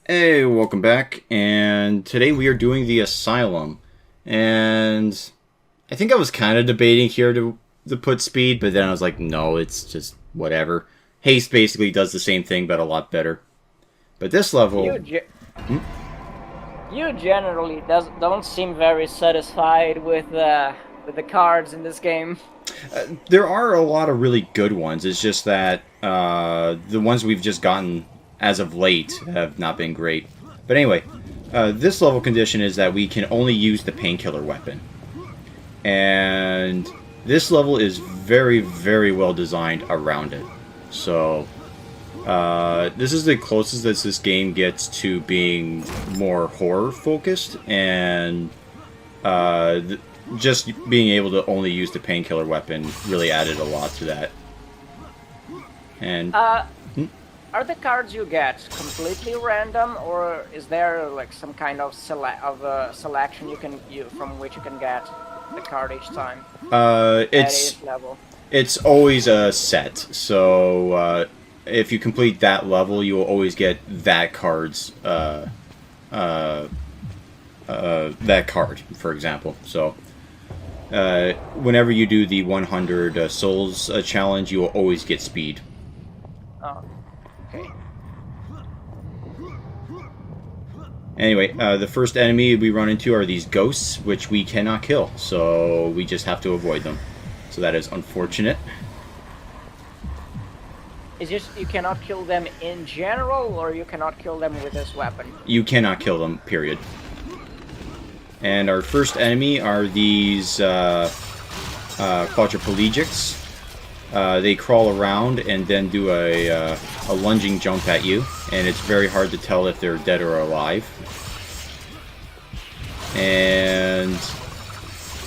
Hey, welcome back, and today we are doing the Asylum, and I think I was kind of debating here to put speed, but then I was like, no, it's just whatever. Haste basically does the same thing, but a lot better. But this level... You generally don't seem very satisfied with the cards in this game. There are a lot of really good ones, it's just that the ones we've just gotten as of late have not been great. But anyway, this level condition is that we can only use the Painkiller weapon. And this level is very, very well designed around it. So, this is the closest that this game gets to being more horror-focused, and just being able to only use the Painkiller weapon really added a lot to that. And... Are the cards you get completely random, or is there like some kind of selection from which you can get the card each time? It's always a set. So if you complete that level, you will always get that card's that card, for example. So whenever you do the 100 souls challenge, you will always get speed. Oh. Okay. Anyway, the first enemy we run into are these ghosts, which we cannot kill, so we just have to avoid them. So that is unfortunate. It's just you cannot kill them in general, or you cannot kill them with this weapon? You cannot kill them, period. And our first enemy are these quadriplegics. They crawl around and then do a lunging jump at you, and it's very hard to tell if they're dead or alive. And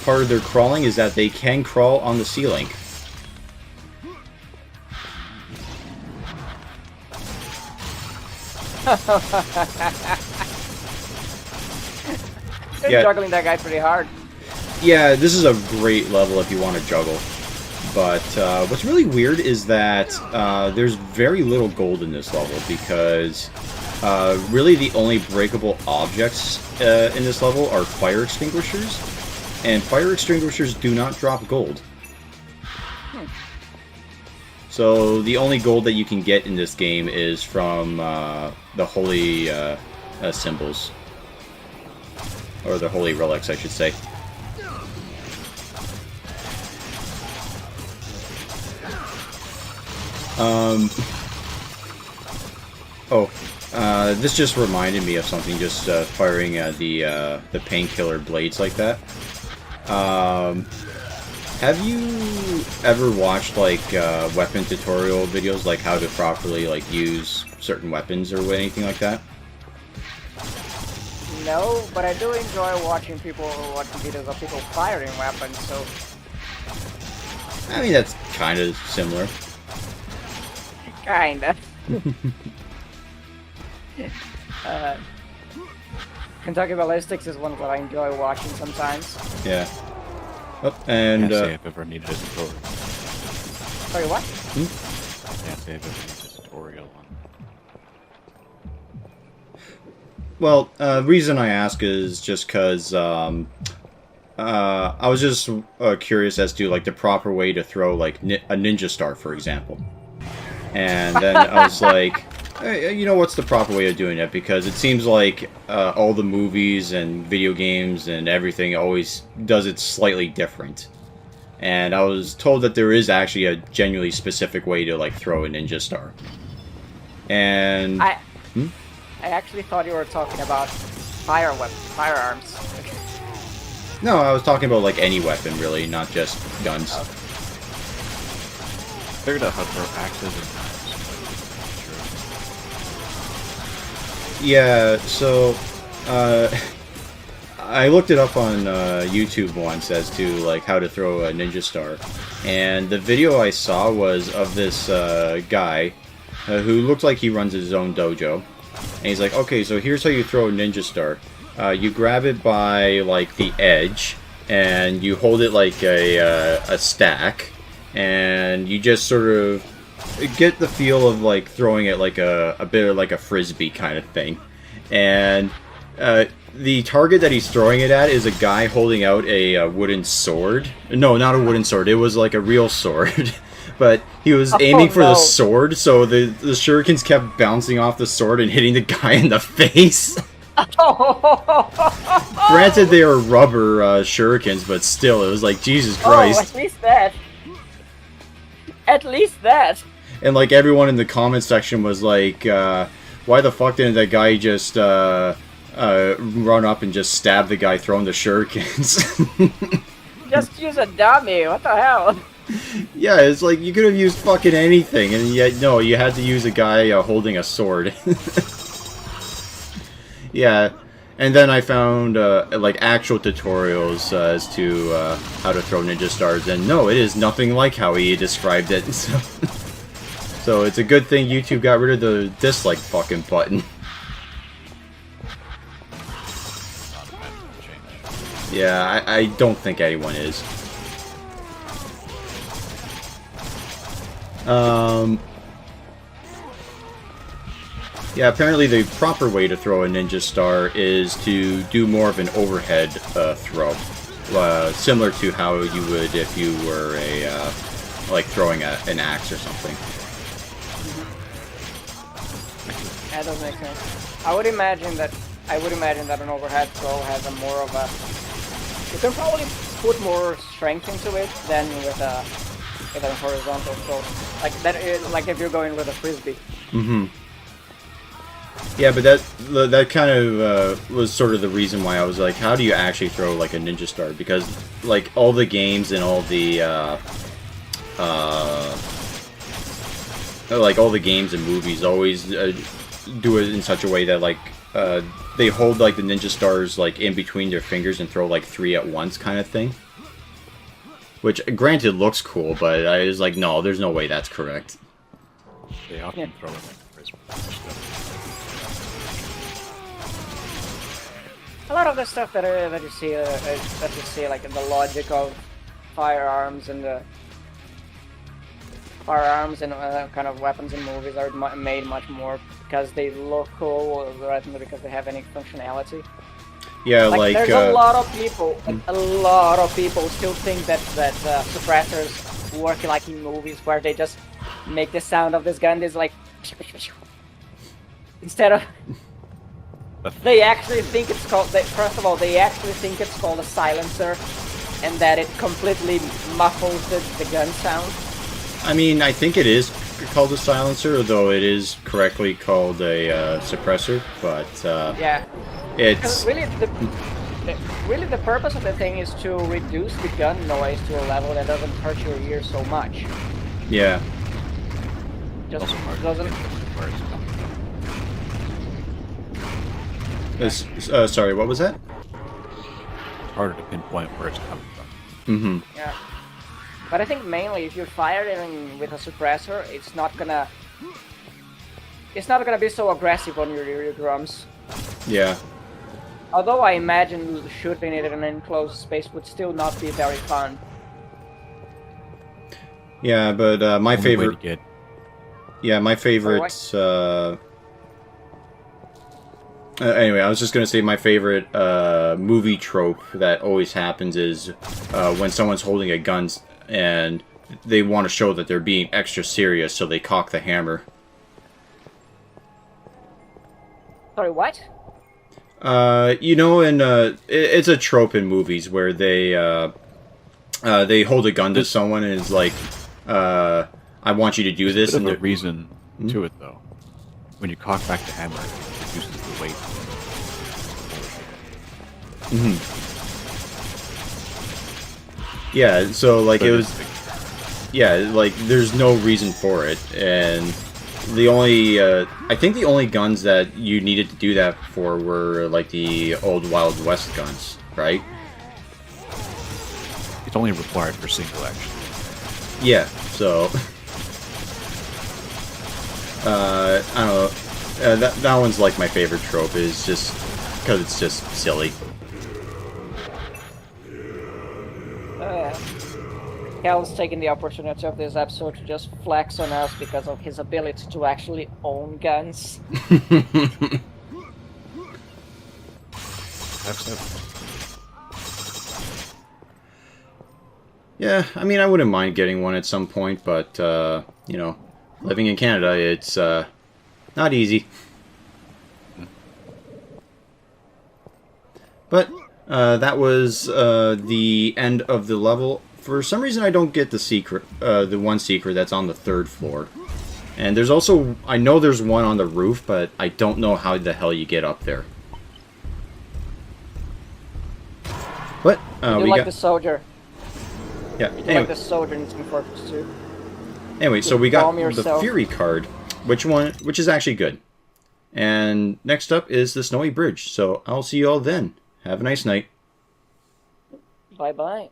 part of their crawling is that they can crawl on the ceiling. You're juggling that guy pretty hard. Yeah, this is a great level if you want to juggle. But what's really weird is that there's very little gold in this level, because really the only breakable objects in this level are fire extinguishers, and fire extinguishers do not drop gold. So the only gold that you can get in this game is from the holy symbols, or the holy relics, I should say. This just reminded me of something, just firing the Painkiller blades like that. Have you ever watched, like, weapon tutorial videos, like how to properly, like, use certain weapons or anything like that? No, but I do enjoy watching videos of people firing weapons, so... I mean, that's kind of similar. Kinda. Kentucky Ballistics is one that I enjoy watching sometimes. Yeah. Oh, and Can't say I've ever needed a tutorial. Sorry, what? Can't say I've ever needed a tutorial on. Well, reason I ask is just because I was just curious as to, like, the proper way to throw, like, a ninja star, for example. And then I was like, hey, you know, what's the proper way of doing it? Because it seems like all the movies and video games and everything always does it slightly different. And I was told that there is actually a genuinely specific way to, like, throw a ninja star. And... I actually thought you were talking about firearms. No, I was talking about, like, any weapon, really, not just guns. Oh. Figured out how to throw axes and knives. Yeah, so I looked it up on YouTube once as to, like, how to throw a ninja star, and the video I saw was of this guy who looked like he runs his own dojo, and he's like, okay, so here's how you throw a ninja star. You grab it by, like, the edge, and you hold it like a stack, and you just sort of get the feel of, like, throwing it like a bit of like a frisbee kind of thing. and the target that he's throwing it at is a guy holding out a wooden sword. No, not a wooden sword. It was like a real sword. But he was aiming for the sword, so the shurikens kept bouncing off the sword and hitting the guy in the face. Granted, they were rubber shurikens, but still, it was like, Jesus Christ. Oh, at least that. At least that. And like everyone in the comment section was like, why the fuck didn't that guy just run up and just stab the guy throwing the shurikens? Just use a dummy, what the hell? Yeah, it's like you could have used fucking anything, and yet no, you had to use a guy holding a sword. Yeah, and then I found like actual tutorials as to how to throw ninja stars, and no, it is nothing like how he described it. So it's a good thing YouTube got rid of the dislike fucking button. Yeah, I don't think anyone is. Yeah, apparently the proper way to throw a ninja star is to do more of an overhead throw. Similar to how you would if you were like throwing an axe or something. That does make sense. I would imagine that an overhead throw has a more of a. You can probably put more strength into it than with a horizontal throw. Like that, like if you're going with a frisbee. Mm-hmm. Yeah, but that kind of was sort of the reason why I was like, how do you actually throw like a ninja star? Because like all the games and all the like all the games and movies always do it in such a way that like they hold like the ninja stars like in between their fingers and throw like 3 at once kind of thing. Which granted looks cool, but I was like, no, there's no way that's correct. They often throw it like a frisbee. A lot of the stuff that you see like in the logic of firearms and kind of weapons in movies are made much more because they look cool rather than because they have any functionality. Yeah, like there's a lot of people still think that suppressors work like in movies where they just make the sound of this gun. There's like instead of. They actually think it's called. First of all, they actually think it's called a silencer, and that it completely muffles the gun sound. I mean, I think it is called a silencer, though it is correctly called a suppressor. But yeah, it's really the purpose of the thing is to reduce the gun noise to a level that doesn't hurt your ears so much. Yeah. Just doesn't. Sorry, what was that? It's harder to pinpoint where it's coming from. Mm-hmm. Yeah. But I think mainly if you fire it with a suppressor, it's not gonna be so aggressive on your eardrums. Yeah. Although I imagine shooting it in an enclosed space would still not be very fun. Yeah, but my favorite. Yeah, my favorite. Anyway, I was just gonna say my favorite movie trope that always happens is when someone's holding a gun and they want to show that they're being extra serious, so they cock the hammer. Sorry, what? You know, it's a trope in movies where they hold a gun to someone and it's like, I want you to do this. And the reason to it, though, when you cock back the hammer, it reduces the weight. Mm-hmm. Yeah, so like it was. Yeah, like there's no reason for it, and the only I think the only guns that you needed to do that for were like the old Wild West guns, right? It's only required for single action. Yeah, so I don't know. That one's like my favorite trope, is just because it's just silly. Cal's taking the opportunity of this episode to just flex on us because of his ability to actually own guns. Have seven. Yeah, I mean, I wouldn't mind getting one at some point, but, you know, living in Canada, it's, not easy. But, that was, the end of the level. For some reason, I don't get the secret, the one secret that's on the 3rd floor. And there's also, I know there's one on the roof, but I don't know how the hell you get up there. But, You we like got... the soldier. Yeah, You anyway. like the soldier in Team Fortress 2. Anyway, so You we got bomb the yourself. Fury card, which is actually good. And next up is the Snowy Bridge. So I'll see you all then. Have a nice night. Bye-bye.